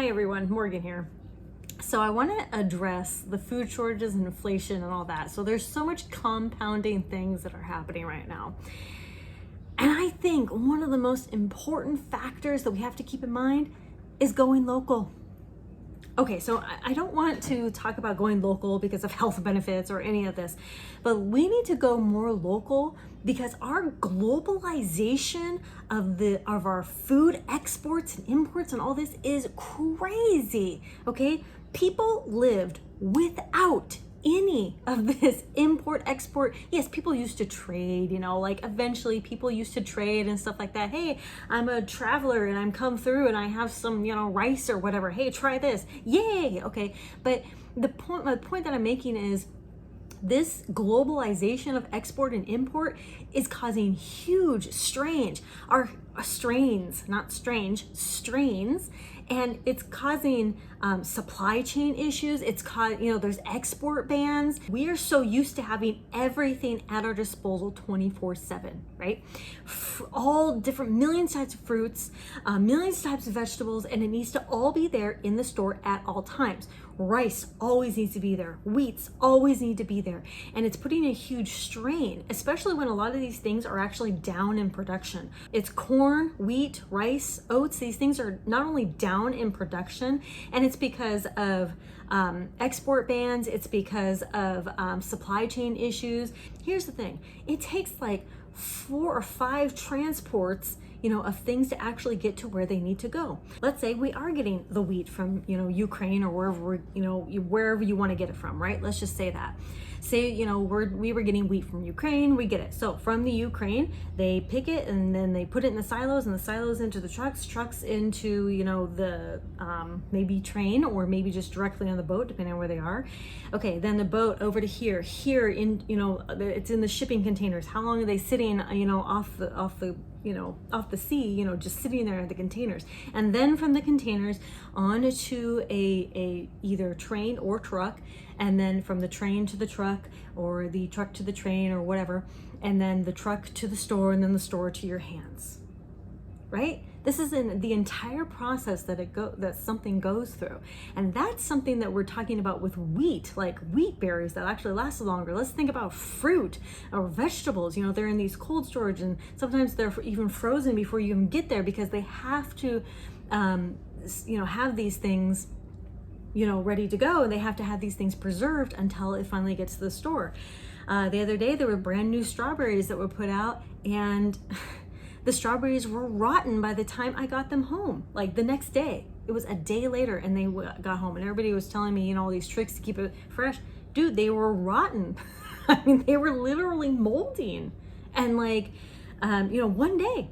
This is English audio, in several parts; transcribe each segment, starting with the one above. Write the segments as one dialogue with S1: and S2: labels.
S1: Hi everyone, Morgan here. So I want to address the food shortages and inflation and all that. So there's so much compounding things that are happening right now. And I think one of the most important factors that we have to keep in mind is going local. Okay, so I don't want to talk about going local because of health benefits or any of this, but we need to go more local because our globalization of our food exports and imports and all this is crazy. Okay, people lived without any of this import export. Yes, people used to trade, like eventually people used to trade and stuff like that. Hey, I'm a traveler and I'm come through and I have some, rice or whatever. Hey, try this. Yay. Okay. But the point that I'm making is this globalization of export and import is causing huge strains, and it's causing supply chain issues. It's there's export bans. We are so used to having everything at our disposal 24/7, right? All different millions of types of fruits, millions of types of vegetables, and it needs to all be there in the store at all times. Rice always needs to be there. Wheats always need to be there. And it's putting a huge strain, especially when a lot of these things are actually down in production. It's corn, wheat, rice, oats. These things are not only down in production, and it's because of export bans. It's because of supply chain issues. Here's the thing. It takes like 4 or 5 transports of things to actually get to where they need to go. Let's say we are getting the wheat from, Ukraine or wherever you want to get it from, right? Let's just say that. Say, we were getting wheat from Ukraine, we get it. So from the Ukraine, they pick it and then they put it in the silos, and the silos into the trucks into, the maybe train or maybe just directly on the boat, depending on where they are. Okay, then the boat over to here in, it's in the shipping containers. How long are they sitting, off the sea, just sitting there in the containers, and then from the containers onto a either train or truck, and then from the train to the truck or the truck to the train or whatever, and then the truck to the store, and then the store to your hands, right? This is in the entire process that something goes through. And that's something that we're talking about with wheat, like wheat berries that actually last longer. Let's think about fruit or vegetables. They're in these cold storage, and sometimes they're even frozen before you even get there because they have to, have these things, ready to go, and they have to have these things preserved until it finally gets to the store. The other day, there were brand new strawberries that were put out, and the strawberries were rotten by the time I got them home, like the next day. It was a day later and they got home, and everybody was telling me, all these tricks to keep it fresh. Dude, they were rotten. I mean, they were literally molding, and one day.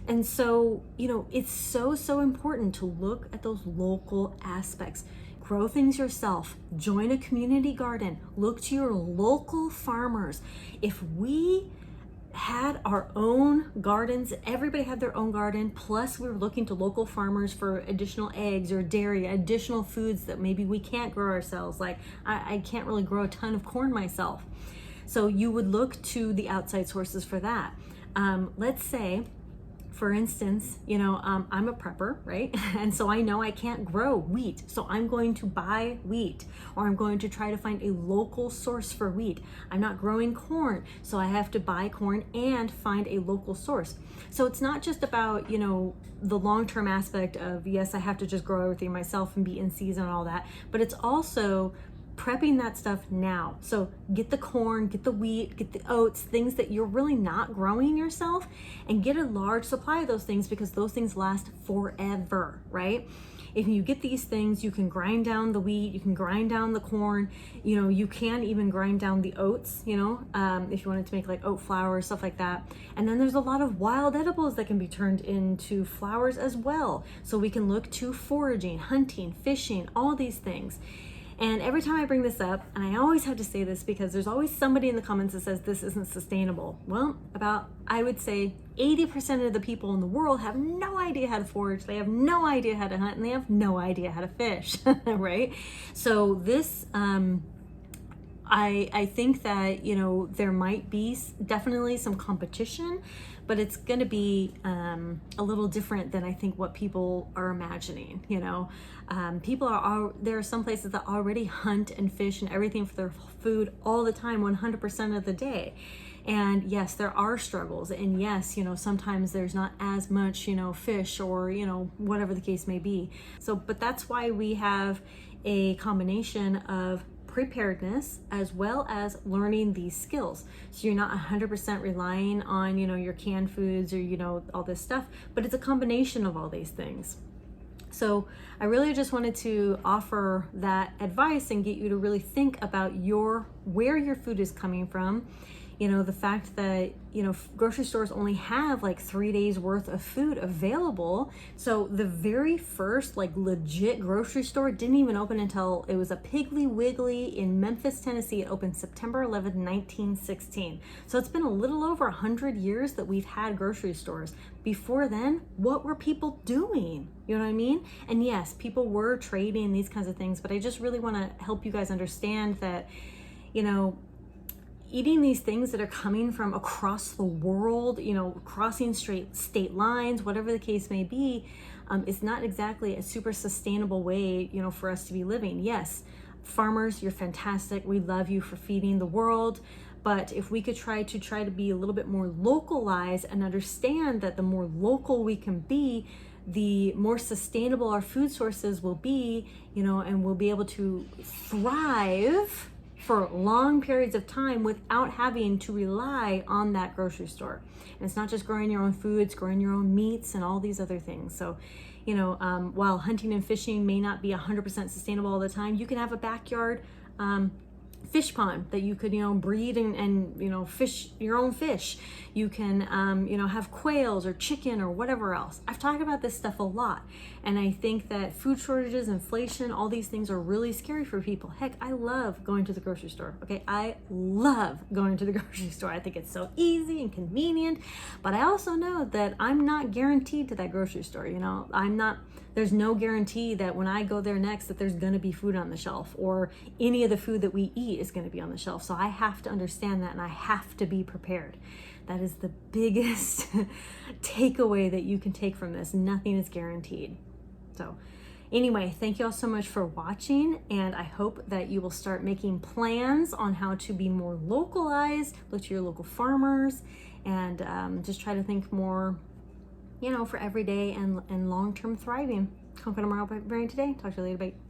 S1: And so, it's so important to look at those local aspects. Grow things yourself, join a community garden, look to your local farmers. If we had our own gardens, everybody had their own garden, plus we were looking to local farmers for additional eggs or dairy, additional foods that maybe we can't grow ourselves. Like I can't really grow a ton of corn myself. So you would look to the outside sources for that. Let's say, for instance, I'm a prepper, right? And so I know I can't grow wheat. So I'm going to buy wheat, or I'm going to try to find a local source for wheat. I'm not growing corn, so I have to buy corn and find a local source. So it's not just about, the long-term aspect of, yes, I have to just grow everything myself and be in season and all that, but it's also prepping that stuff now. So get the corn, get the wheat, get the oats, things that you're really not growing yourself, and get a large supply of those things, because those things last forever, right? If you get these things, you can grind down the wheat, you can grind down the corn, you can even grind down the oats, if you wanted to make like oat flour, stuff like that. And then there's a lot of wild edibles that can be turned into flours as well. So we can look to foraging, hunting, fishing, all these things. And every time I bring this up, and I always have to say this because there's always somebody in the comments that says this isn't sustainable. Well, I would say 80% of the people in the world have no idea how to forage, they have no idea how to hunt, and they have no idea how to fish, right? So this, I think that, there might be definitely some competition, but it's going to be a little different than I think what people are imagining. There are some places that already hunt and fish and everything for their food all the time, 100% of the day. And yes, there are struggles, and yes, sometimes there's not as much, fish or, whatever the case may be. So, but that's why we have a combination of preparedness as well as learning these skills. So you're not 100% relying on, your canned foods or, all this stuff, but it's a combination of all these things. So I really just wanted to offer that advice and get you to really think about where your food is coming from. The fact that, grocery stores only have like 3 days worth of food available. So the very first like legit grocery store didn't even open until it was a Piggly Wiggly in Memphis, Tennessee. It opened September 11th, 1916. So it's been a little over 100 years that we've had grocery stores. Before then, what were people doing? You know what I mean? And yes, people were trading these kinds of things, but I just really want to help you guys understand that, eating these things that are coming from across the world, crossing state lines, whatever the case may be, is not exactly a super sustainable way, for us to be living. Yes, farmers, you're fantastic. We love you for feeding the world. But if we could try to be a little bit more localized and understand that the more local we can be, the more sustainable our food sources will be, and we'll be able to thrive for long periods of time without having to rely on that grocery store. And it's not just growing your own food, it's growing your own meats and all these other things. So, while hunting and fishing may not be 100% sustainable all the time, you can have a backyard fish pond that you could, breed and fish your own fish. You can, have quails or chicken or whatever else. I've talked about this stuff a lot. And I think that food shortages, inflation, all these things are really scary for people. Heck, I love going to the grocery store. Okay. I love going to the grocery store. I think it's so easy and convenient, but I also know that I'm not guaranteed to that grocery store. There's no guarantee that when I go there next that there's going to be food on the shelf or any of the food that we eat is going to be on the shelf. So I have to understand that and I have to be prepared. That is the biggest takeaway that you can take from this. Nothing is guaranteed. So anyway, thank you all so much for watching, and I hope that you will start making plans on how to be more localized, look to your local farmers, and just try to think more, for everyday and long-term thriving. Conquer tomorrow by today. Talk to you later. Bye.